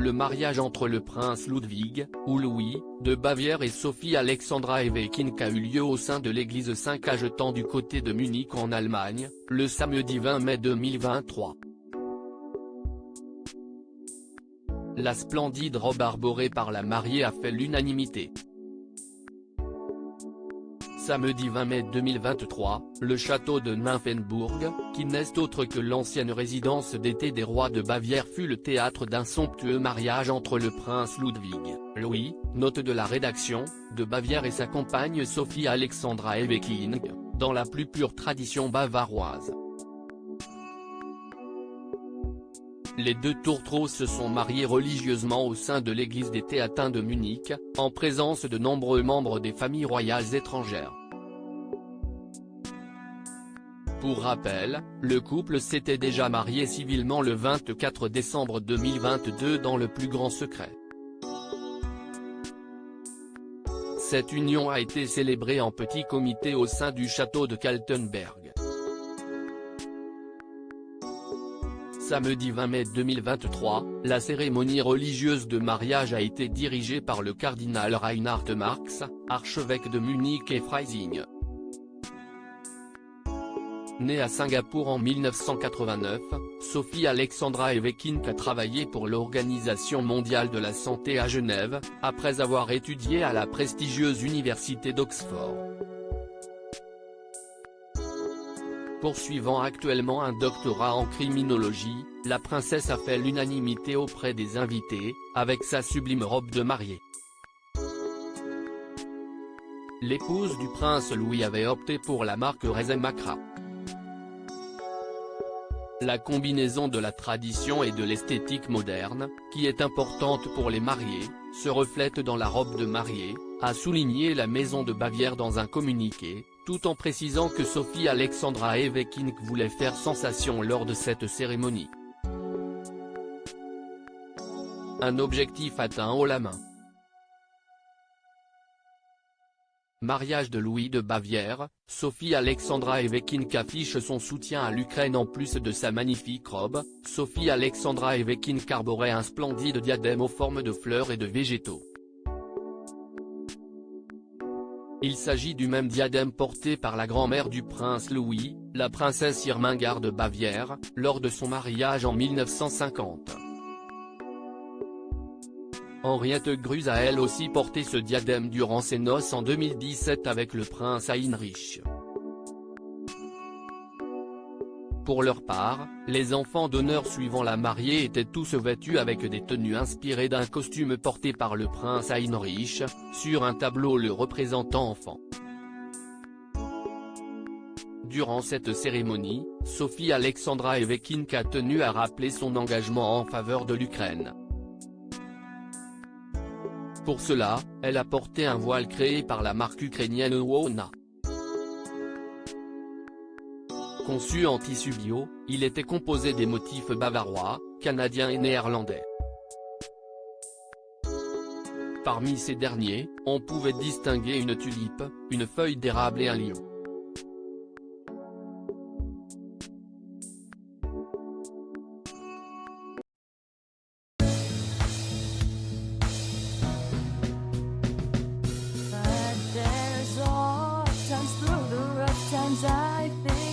le mariage entre le prince Ludwig, ou Louis, de Bavière et Sophie Alexandra Eweckink a eu lieu au sein de l'église Saint-Cajetan du côté de Munich en Allemagne, le samedi 20 mai 2023. La splendide robe arborée par la mariée a fait l'unanimité. Samedi 20 mai 2023, le château de Nymphenburg, qui n'est autre que l'ancienne résidence d'été des rois de Bavière, fut le théâtre d'un somptueux mariage entre le prince Ludwig, Louis, note de la rédaction, de Bavière et sa compagne Sophie Alexandra Eweckink, dans la plus pure tradition bavaroise. Les deux tourtereaux se sont mariés religieusement au sein de l'église des Théatins de Munich, en présence de nombreux membres des familles royales étrangères. Pour rappel, le couple s'était déjà marié civilement le 24 décembre 2022 dans le plus grand secret. Cette union a été célébrée en petit comité au sein du château de Kaltenberg. Samedi 20 mai 2023, la cérémonie religieuse de mariage a été dirigée par le cardinal Reinhard Marx, archevêque de Munich et Freising. Née à Singapour en 1989, Sophie Alexandra Eweckink a travaillé pour l'Organisation mondiale de la santé à Genève, après avoir étudié à la prestigieuse université d'Oxford. Poursuivant actuellement un doctorat en criminologie, la princesse a fait l'unanimité auprès des invités, avec sa sublime robe de mariée. L'épouse du prince Louis avait opté pour la marque Rezemacra. La combinaison de la tradition et de l'esthétique moderne, qui est importante pour les mariés, se reflète dans la robe de mariée, a souligné la maison de Bavière dans un communiqué, tout en précisant que Sophie Alexandra Eweckink voulait faire sensation lors de cette cérémonie. Un objectif atteint haut la main. Mariage de Louis de Bavière, Sophie Alexandra Eweckink affiche son soutien à l'Ukraine. En plus de sa magnifique robe, Sophie Alexandra Eweckink arborait un splendide diadème aux formes de fleurs et de végétaux. Il s'agit du même diadème porté par la grand-mère du prince Louis, la princesse Irmingarde de Bavière, lors de son mariage en 1950. Henriette Grüß a elle aussi porté ce diadème durant ses noces en 2017 avec le prince Heinrich. Pour leur part, les enfants d'honneur suivant la mariée étaient tous vêtus avec des tenues inspirées d'un costume porté par le prince Heinrich, sur un tableau le représentant enfant. Durant cette cérémonie, Sophie Alexandra Eweckink a tenu à rappeler son engagement en faveur de l'Ukraine. Pour cela, elle a porté un voile créé par la marque ukrainienne Wona. Conçu en tissu bio, il était composé des motifs bavarois, canadiens et néerlandais. Parmi ces derniers, on pouvait distinguer une tulipe, une feuille d'érable et un lion. But there's all times through the rough times I think